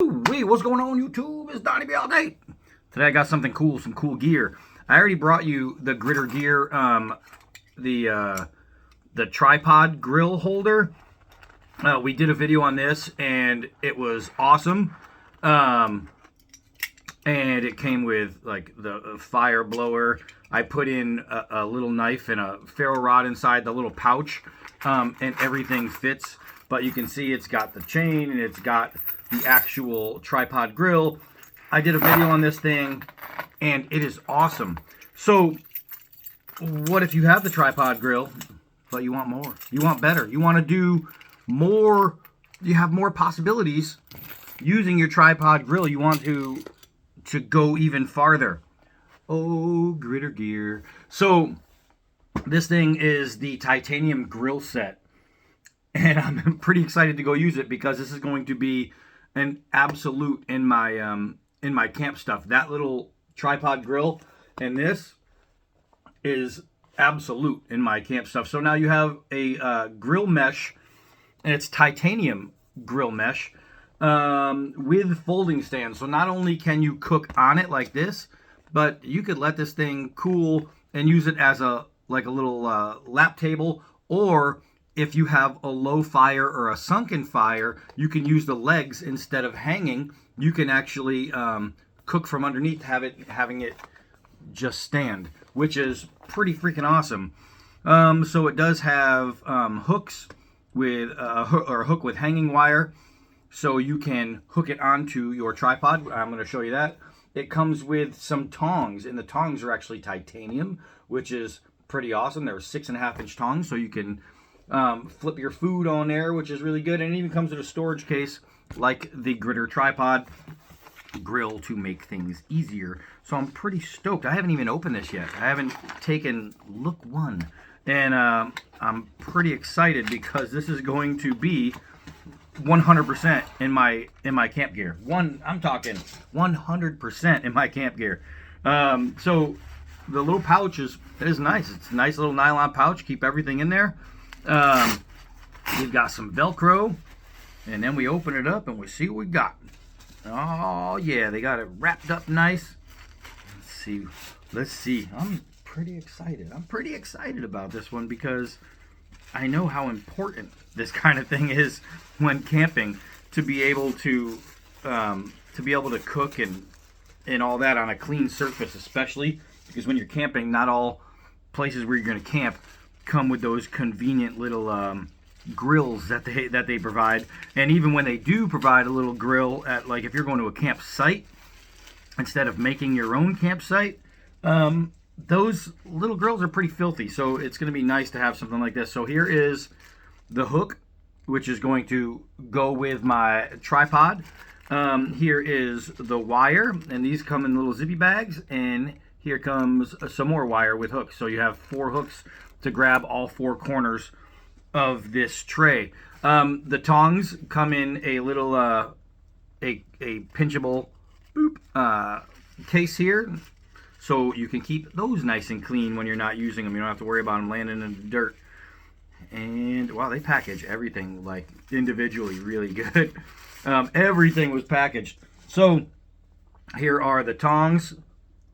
Hey, what's going on YouTube? It's Donnie all day. Today I got something cool, some cool gear. I already brought you the GRITR gear, the tripod grill holder. We did a video on this and it was awesome. And it came with like the fire blower. I put in a little knife and a ferro rod inside the little pouch, and everything fits. But you can see it's got the chain and it's got the actual tripod grill. I did a video on this thing and it is awesome. So what if you have the tripod grill, but you want more? You want better. You want to do more. You have more possibilities using your tripod grill. You want to go even farther. Oh, GRITR gear. So this thing is the titanium grill set. And I'm pretty excited to go use it because this is going to be an absolute in my camp stuff. That little tripod grill and this is absolute in my camp stuff. So now you have a grill mesh, and it's titanium grill mesh with folding stands. So not only can you cook on it like this, but you could let this thing cool and use it as a little lap table, or if you have a low fire or a sunken fire, you can use the legs instead of hanging. You can actually cook from underneath, having it just stand, which is pretty freaking awesome. So it does have hooks with a hook with hanging wire, so you can hook it onto your tripod. I'm going to show you that. It comes with some tongs, and the tongs are actually titanium, which is pretty awesome. They're 6.5-inch tongs, so you can flip your food on there, which is really good. And it even comes with a storage case like the GRITR tripod grill to make things easier. So I'm pretty stoked. I haven't even opened this yet. I haven't taken look one, and I'm pretty excited because this is going to be 100% in my camp gear. I'm talking 100% in my camp gear. So the little pouch is nice. It's a nice little nylon pouch. Keep everything in there. We've got some Velcro, and then we open it up and we see what we got. Oh yeah, they got it wrapped up nice. Let's see. I'm pretty excited. I'm pretty excited about this one because I know how important this kind of thing is when camping, to be able to cook and all that on a clean surface, especially because when you're camping, not all places where you're going to camp come with those convenient little grills that they provide. And even when they do provide a little grill at, like, if you're going to a campsite instead of making your own campsite, those little grills are pretty filthy. So it's going to be nice to have something like this. So here is the hook, which is going to go with my tripod. Here is the wire, and these come in little zippy bags, and here comes some more wire with hooks. So you have 4 hooks to grab all 4 corners of this tray. The tongs come in a little a pinchable case here, so you can keep those nice and clean when you're not using them. You don't have to worry about them landing in the dirt. And wow, they package everything like individually really good. Everything was packaged. So here are the tongs,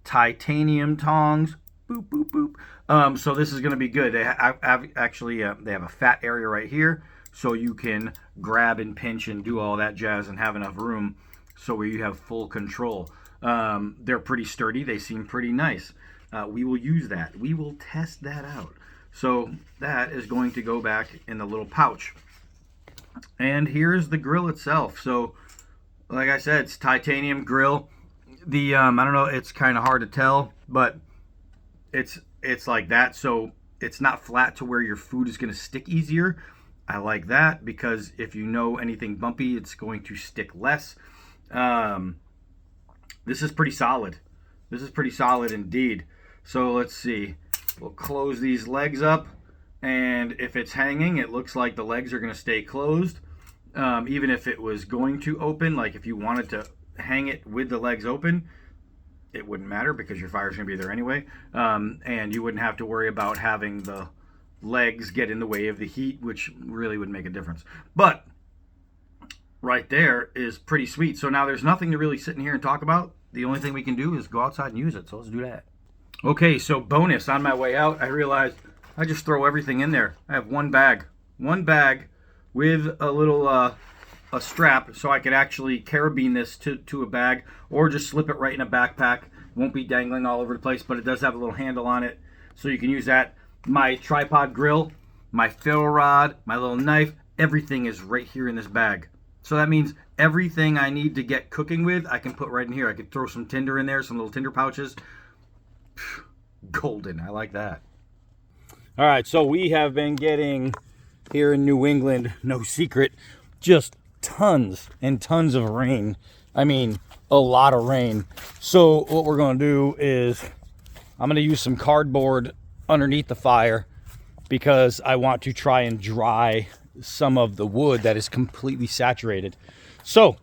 titanium tongs. Boop, boop, boop. So this is going to be good. They have a fat area right here, so you can grab and pinch and do all that jazz and have enough room so where you have full control. They're pretty sturdy. They seem pretty nice. We will use that. We will test that out. So that is going to go back in the little pouch. And here's the grill itself. So like I said, it's titanium grill. The I don't know, it's kind of hard to tell, but it's like that, so it's not flat to where your food is going to stick easier. I like that because if you know anything bumpy, it's going to stick less. This is pretty solid. This is pretty solid indeed. So let's see. We'll close these legs up, and if it's hanging, it looks like the legs are going to stay closed. Even if it was going to open, like if you wanted to hang it with the legs open, it wouldn't matter because your fire's going to be there anyway. And you wouldn't have to worry about having the legs get in the way of the heat, which really would make a difference. But right there is pretty sweet. So now there's nothing to really sit in here and talk about. The only thing we can do is go outside and use it. So let's do that. Okay, so bonus, on my way out, I realized I just throw everything in there. I have one bag with a little a strap, so I could actually carabine this to a bag, or just slip it right in a backpack. It won't be dangling all over the place, but it does have a little handle on it, so you can use that. My tripod grill, my ferro rod, my little knife, everything is right here in this bag. So that means everything I need to get cooking with, I can put right in here. I could throw some tinder in there, some little tinder pouches. Golden, I like that. All right, so we have been getting here in New England, no secret, just tons and tons of rain. I mean, a lot of rain. So what we're gonna do is I'm gonna use some cardboard underneath the fire because I want to try and dry some of the wood that is completely saturated. So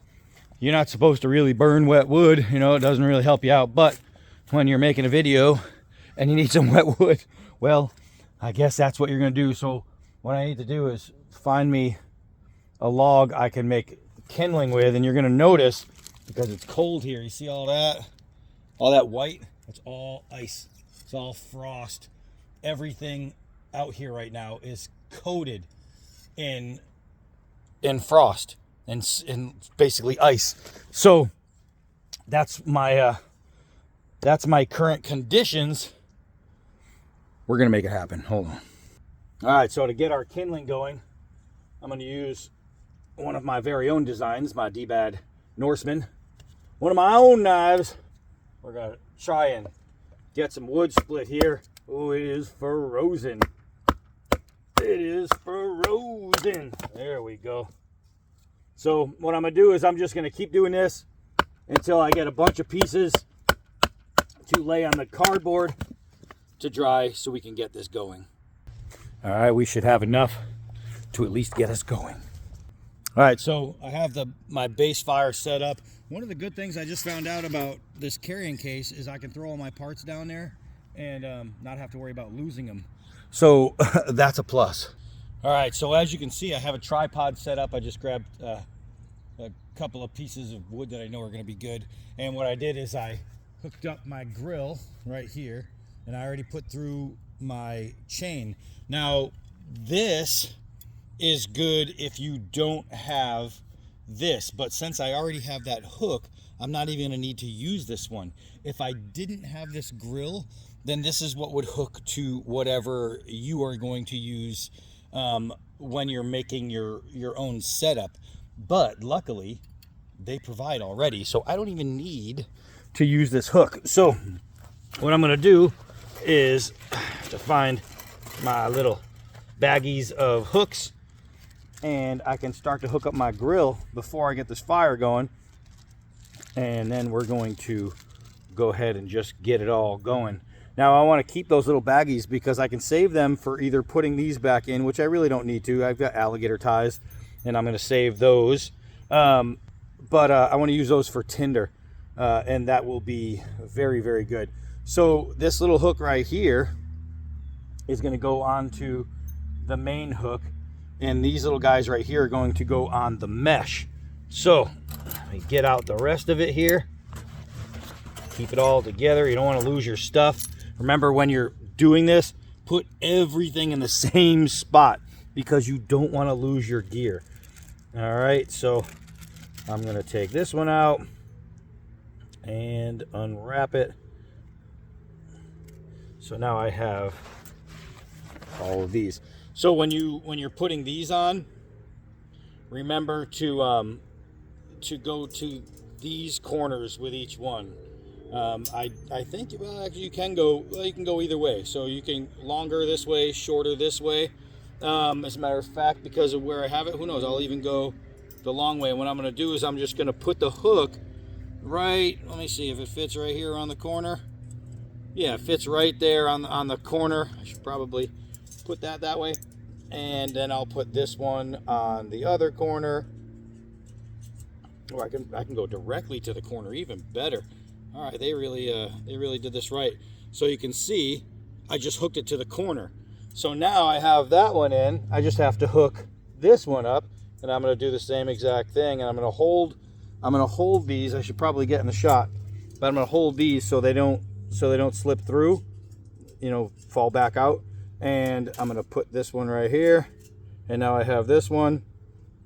you're not supposed to really burn wet wood, you know, it doesn't really help you out, but when you're making a video and you need some wet wood, well, I guess that's what you're gonna do. So what I need to do is find me a log I can make kindling with, and you're gonna notice, because it's cold here, you see all that white? It's all ice, it's all frost. Everything out here right now is coated in frost and basically ice. So that's my current conditions. We're gonna make it happen. Hold on. All right, so to get our kindling going, I'm gonna use one of my very own designs, my D-Bad Norseman. One of my own knives. We're gonna try and get some wood split here. Oh, it is frozen. It is frozen. There we go. So what I'm gonna do is I'm just gonna keep doing this until I get a bunch of pieces to lay on the cardboard to dry so we can get this going. All right, we should have enough to at least get us going. All right, so I have my base fire set up. One of the good things I just found out about this carrying case is I can throw all my parts down there and not have to worry about losing them. So that's a plus. All right, so as you can see, I have a tripod set up. I just grabbed a couple of pieces of wood that I know are gonna be good. And what I did is I hooked up my grill right here, and I already put through my chain. Now, this is good if you don't have this, but since I already have that hook, I'm not even gonna need to use this one. If I didn't have this grill, then this is what would hook to whatever you are going to use when you're making your own setup. But luckily, they provide already, so I don't even need to use this hook. So what I'm gonna do is to find my little baggies of hooks, and I can start to hook up my grill before I get this fire going, and then we're going to go ahead and just get it all going. Now I want to keep those little baggies because I can save them for either putting these back in, which I really don't need to. I've got alligator ties and I'm going to save those, but I want to use those for tinder, and that will be very, very good. So this little hook right here is going to go onto the main hook, and these little guys right here are going to go on the mesh. So let me get out the rest of it here. Keep it all together. You don't want to lose your stuff. Remember, when you're doing this, put everything in the same spot because you don't want to lose your gear. All right, so I'm going to take this one out and unwrap it. So now I have all of these. So when you're putting these on, remember to go to these corners with each one. I think, well, actually you can go either way. So you can longer this way, shorter this way. As a matter of fact, because of where I have it, who knows, I'll even go the long way. And what I'm going to do is I'm just going to put the hook right, let me see if it fits right here on the corner. Yeah, it fits right there on the corner. I should probably put that way. And then I'll put this one on the other corner. Or I can go directly to the corner, even better. All right, they really did this right. So you can see I just hooked it to the corner. So now I have that one in. I just have to hook this one up, and I'm going to do the same exact thing, and I'm going to hold these. I should probably get in the shot, but I'm going to hold these so they don't slip through, fall back out. And I'm going to put this one right here, and now I have this one,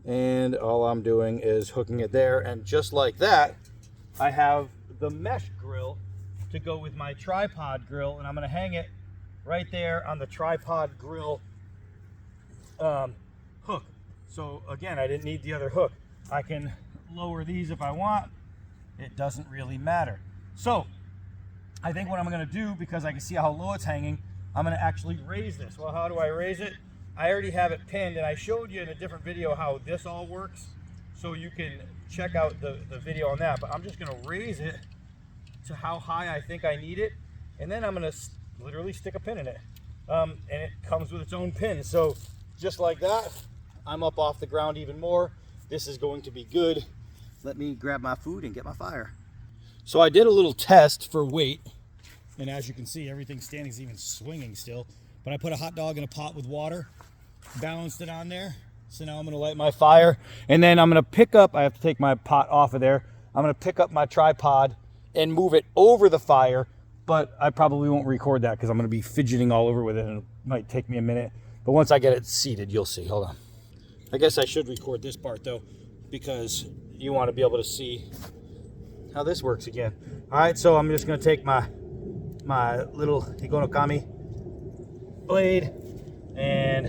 and all I'm doing is hooking it there, and just like that, I have the mesh grill to go with my tripod grill, and I'm going to hang it right there on the tripod grill hook. So again, I didn't need the other hook. I can lower these if I want. It doesn't really matter. So I think what I'm going to do, because I can see how low it's hanging, I'm going to actually raise this. Well, how do I raise it? I already have it pinned, and I showed you in a different video how this all works, so you can check out the video on that. But I'm just going to raise it to how high I think I need it, and then I'm going to literally stick a pin in it. And it comes with its own pin. So just like that, I'm up off the ground even more. This is going to be good. Let me grab my food and get my fire. So I did a little test for weight, and as you can see, everything standing is even swinging still. But I put a hot dog in a pot with water, balanced it on there. So now I'm going to light my fire, and then I'm going to pick up, I have to take my pot off of there. I'm going to pick up my tripod and move it over the fire, but I probably won't record that because I'm going to be fidgeting all over with it, and it might take me a minute. But once I get it seated, you'll see. Hold on. I guess I should record this part though, because you want to be able to see how this works again. All right, so I'm just going to take my little Higonokami blade, and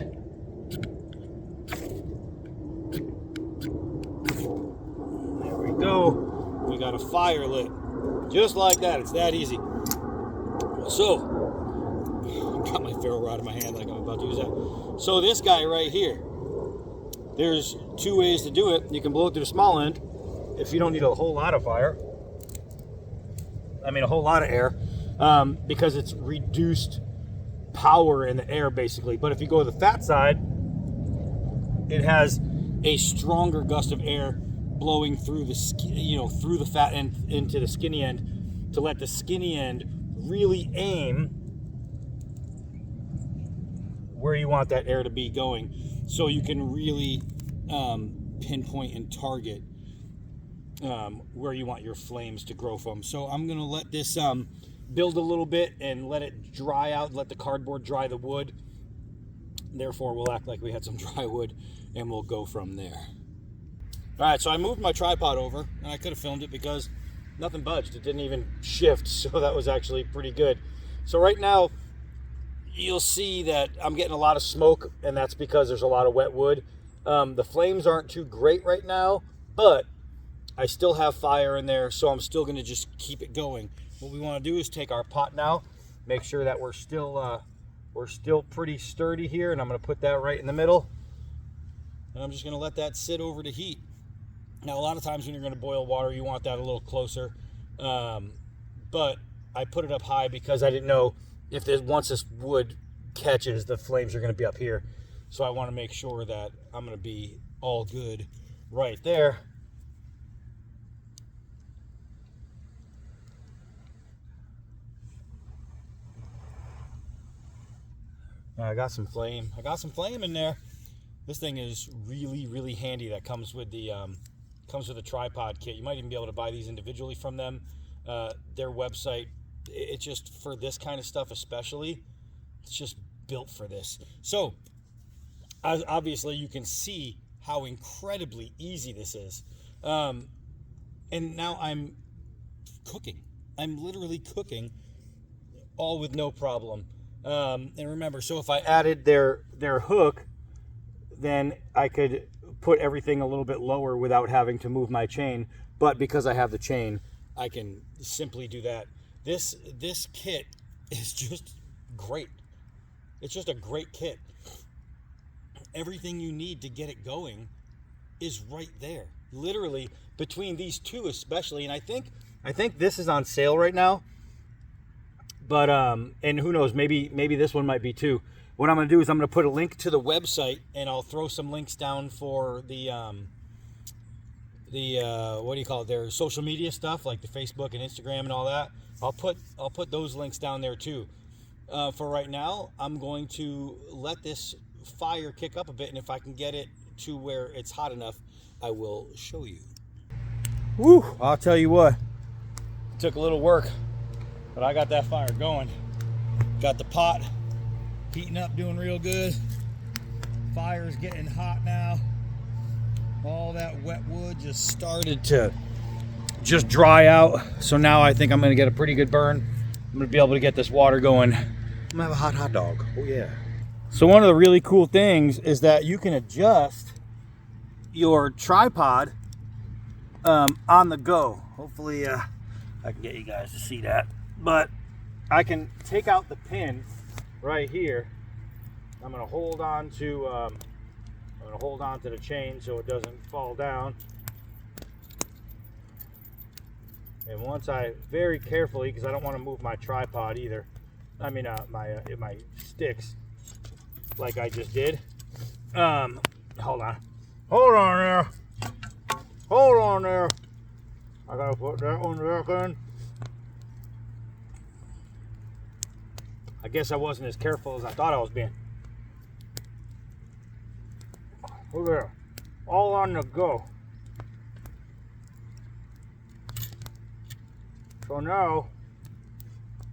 there we go. We got a fire lit. Just like that. It's that easy. So, got my ferro rod in my hand like I'm about to use that. So this guy right here, there's two ways to do it. You can blow it through the small end if you don't need a whole lot of fire. I mean a whole lot of air, because it's reduced power in the air basically. But if you go to the fat side, it has a stronger gust of air blowing through the through the fat end into the skinny end, to let the skinny end really aim where you want that air to be going, so you can really pinpoint and target where you want your flames to grow from. So I'm gonna let this build a little bit and let it dry out, let the cardboard dry the wood. Therefore, we'll act like we had some dry wood, and we'll go from there. All right, so I moved my tripod over, and I could have filmed it because nothing budged. It didn't even shift, so that was actually pretty good. So right now, you'll see that I'm getting a lot of smoke, and that's because there's a lot of wet wood. The flames aren't too great right now, but I still have fire in there, so I'm still going to just keep it going. What we want to do is take our pot now, make sure that we're still pretty sturdy here, and I'm going to put that right in the middle, and I'm just going to let that sit over to heat. Now, a lot of times when you're going to boil water, you want that a little closer, but I put it up high because I didn't know if once this wood catches, the flames are going to be up here. So I want to make sure that I'm going to be all good right there. I got some flame. I got some flame in there. This thing is really, really handy. That comes with the tripod kit. You might even be able to buy these individually from them. Their website, it's just for this kind of stuff especially, it's just built for this. So obviously you can see how incredibly easy this is. And now I'm cooking. I'm literally cooking all with no problem. And remember, so if I added their hook, then I could put everything a little bit lower without having to move my chain. But because I have the chain, I can simply do that. This kit is just great. It's just a great kit. Everything you need to get it going is right there. Literally between these two especially, and I think this is on sale right now. But and who knows, maybe this one might be too. What I'm going to do is I'm going to put a link to the website, and I'll throw some links down for the what do you call it? Their social media stuff, like the Facebook and Instagram and all that. I'll put those links down there too. For right now, I'm going to let this fire kick up a bit, and if I can get it to where it's hot enough, I will show you. Woo, I'll tell you what, it took a little work, but I got that fire going. Got the pot heating up, doing real good. Fire's getting hot now. All that wet wood just started to just dry out. So now I think I'm gonna get a pretty good burn. I'm gonna be able to get this water going. I'm gonna have a hot dog. Oh yeah. So one of the really cool things is that you can adjust your tripod on the go. Hopefully I can get you guys to see that. But I can take out the pin right here. I'm gonna hold on to the chain so it doesn't fall down. And once I very carefully, because I don't want to move my tripod either. I mean my sticks like I just did. Hold on there. Hold on there. I gotta put that one back in. I guess I wasn't as careful as I thought I was being. Look there. All on the go. So now,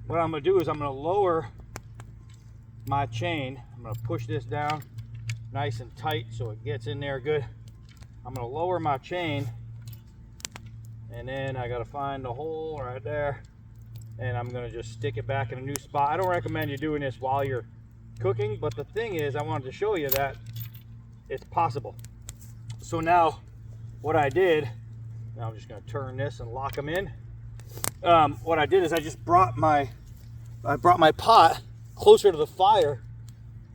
what I'm going to do is I'm going to lower my chain. I'm going to push this down nice and tight so it gets in there good. I'm going to lower my chain, and then I got to find the hole right there, and I'm going to just stick it back in a new spot. I don't recommend you doing this while you're cooking, but the thing is, I wanted to show you that it's possible. So now what I did, now I'm just going to turn this and lock them in. What I did is I just brought my pot closer to the fire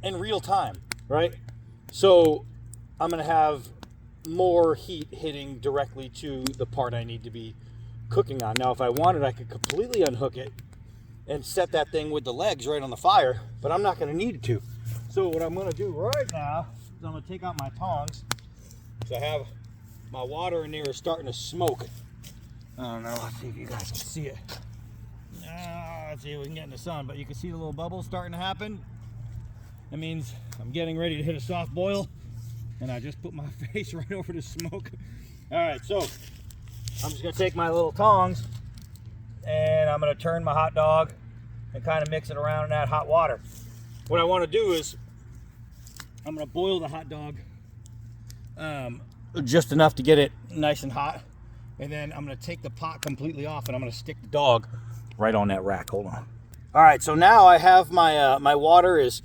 in real time, right? So I'm going to have more heat hitting directly to the part I need to be cooking on. Now if I wanted, I could completely unhook it and set that thing with the legs right on the fire, but I'm not going to need it to. So what I'm going to do right now is I'm going to take out my tongs. So I have my water in there is starting to smoke. I don't know, let's see if you guys can see it. Let's see if we can get in the sun, but you can see the little bubbles starting to happen. That means I'm getting ready to hit a soft boil, and I just put my face right over the smoke. All right, so I'm just gonna take my little tongs and I'm gonna turn my hot dog and kind of mix it around in that hot water. What I wanna do is I'm gonna boil the hot dog just enough to get it nice and hot. And then I'm gonna take the pot completely off and I'm gonna stick the dog right on that rack. Hold on. All right, so now I have my my water is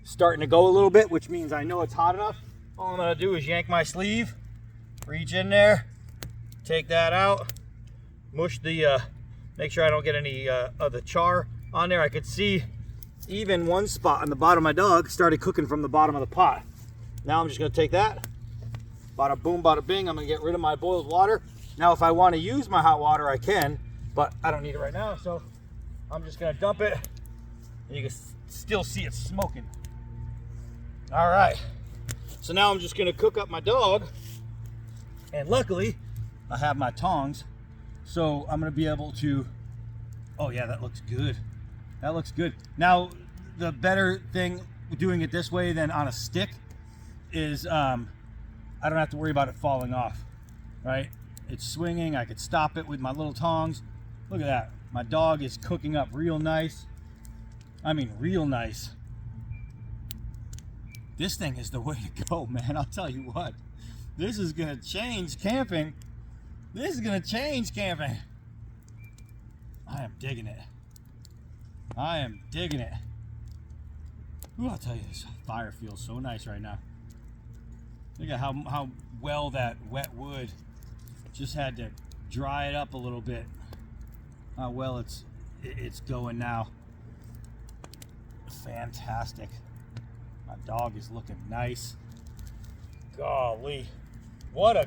starting to go a little bit, which means I know it's hot enough. All I'm gonna do is yank my sleeve, reach in there, take that out, mush the, make sure I don't get any of the char on there. I could see even one spot on the bottom of my dog started cooking from the bottom of the pot. Now I'm just gonna take that, bada boom, bada bing. I'm gonna get rid of my boiled water. Now, if I want to use my hot water, I can, but I don't need it right now, so I'm just going to dump it, and you can still see it smoking. All right, so now I'm just going to cook up my dog, and luckily, I have my tongs, so I'm going to be able to, oh yeah, that looks good. That looks good. Now, the better thing with doing it this way than on a stick is I don't have to worry about it falling off, right? It's swinging. I could stop it with my little tongs. Look at that. My dog is cooking up real nice. I mean, real nice. This thing is the way to go, man. I'll tell you what. This is going to change camping. This is going to change camping. I am digging it. I am digging it. Ooh, I'll tell you, this fire feels so nice right now. Look at how well that wet wood just had to dry it up a little bit. How well it's going now. Fantastic. My dog is looking nice. Golly, what a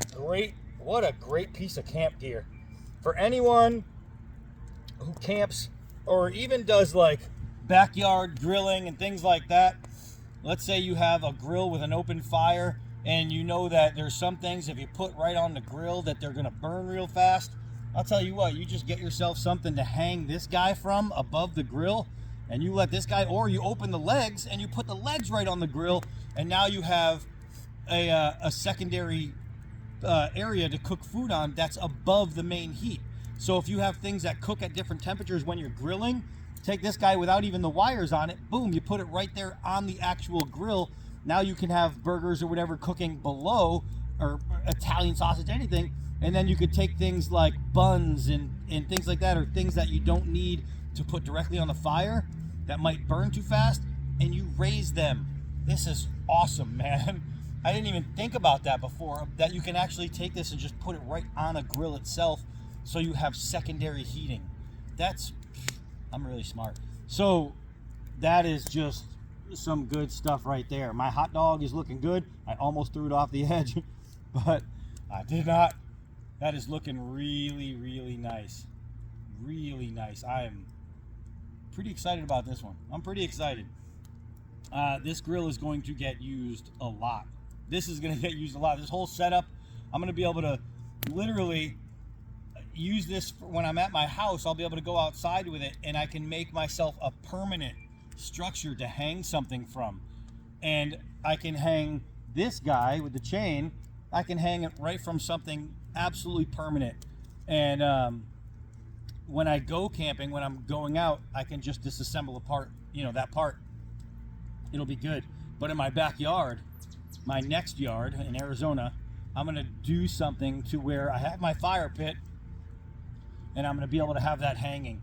great piece of camp gear for anyone who camps or even does like backyard grilling and things like that. Let's say you have a grill with an open fire, and you know that there's some things if you put right on the grill that they're gonna burn real fast. I'll tell you what, you just get yourself something to hang this guy from above the grill, and you let this guy, or you open the legs and you put the legs right on the grill, and now you have a secondary area to cook food on that's above the main heat. So if you have things that cook at different temperatures when you're grilling, take this guy without even the wires on it, boom, you put it right there on the actual grill. Now you can have burgers or whatever cooking below, or Italian sausage, anything, and then you could take things like buns and things like that, or things that you don't need to put directly on the fire that might burn too fast, and you raise them. This is awesome, man. I didn't even think about that before, that you can actually take this and just put it right on a grill itself, so you have secondary heating. I'm really smart. So that is just some good stuff right there. My hot dog is looking good. I almost threw it off the edge, but I did not. That is looking really, really nice. Really nice. I am pretty excited about this one. I'm pretty excited. This grill is going to get used a lot. This is going to get used a lot. This whole setup, I'm going to be able to literally use this for when I'm at my house. I'll be able to go outside with it, and I can make myself a permanent structure to hang something from. And I can hang this guy with the chain, I can hang it right from something absolutely permanent. And when I go camping, when I'm going out, I can just disassemble a part, that part. It'll be good. But in my backyard, my next yard in Arizona, I'm going to do something to where I have my fire pit, and I'm going to be able to have that hanging.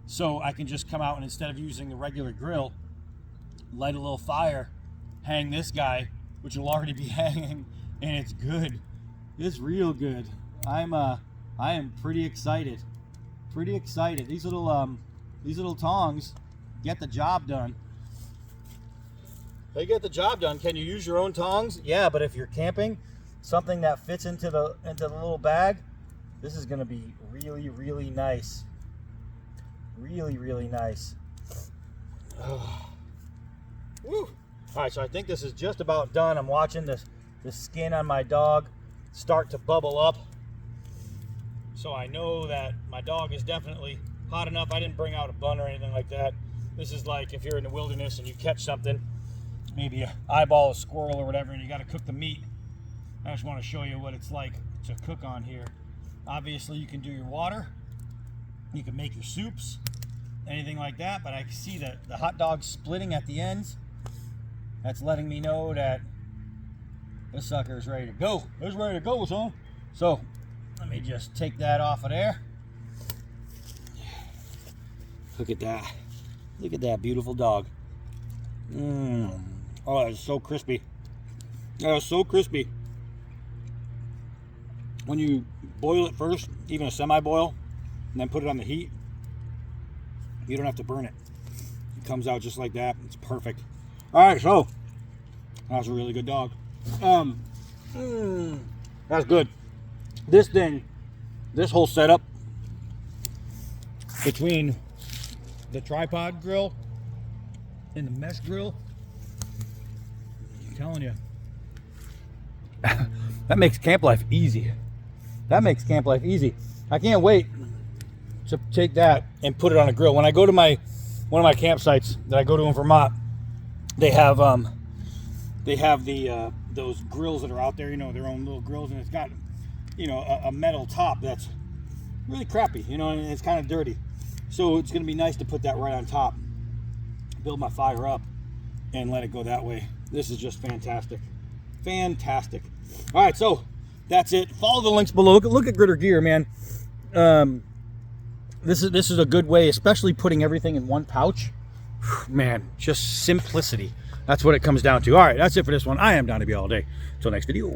So I can just come out, and instead of using the regular grill, light a little fire, hang this guy, which will already be hanging, and it's good. It's real good. I am pretty excited. Pretty excited. These little tongs get the job done. They get the job done. Can you use your own tongs? Yeah, but if you're camping, something that fits into the little bag, this is going to be really, really nice. Really, really nice. Oh. Woo. All right, so I think this is just about done. I'm watching the skin on my dog start to bubble up. So I know that my dog is definitely hot enough. I didn't bring out a bun or anything like that. This is like if you're in the wilderness and you catch something, maybe an eyeball, a squirrel or whatever, and you got to cook the meat. I just want to show you what it's like to cook on here. Obviously, you can do your water. You can make your soups, anything like that. But I can see that the hot dog splitting at the ends. That's letting me know that this sucker is ready to go. It's ready to go, son. So let me just take that off of there. Look at that. Look at that beautiful dog. Oh, it's so crispy. Oh, it's so crispy. When you boil it first, even a semi-boil, and then put it on the heat, you don't have to burn it. It comes out just like that. It's perfect. All right, so that's a really good dog. That's good. This whole setup between the tripod grill and the mesh grill, I'm telling you, that makes camp life easy. That makes camp life easy. I can't wait to take that and put it on a grill. When I go to one of my campsites that I go to in Vermont, they have those grills that are out there, their own little grills, and it's got a metal top that's really crappy, and it's kind of dirty. So it's going to be nice to put that right on top, build my fire up, and let it go that way. This is just fantastic. Fantastic. All right, so that's it. Follow the links below. Look at GRITR Gear, man. This is a good way, especially putting everything in one pouch. Man, just simplicity. That's what it comes down to. All right, that's it for this one. I am Donnie B all day. Until next video.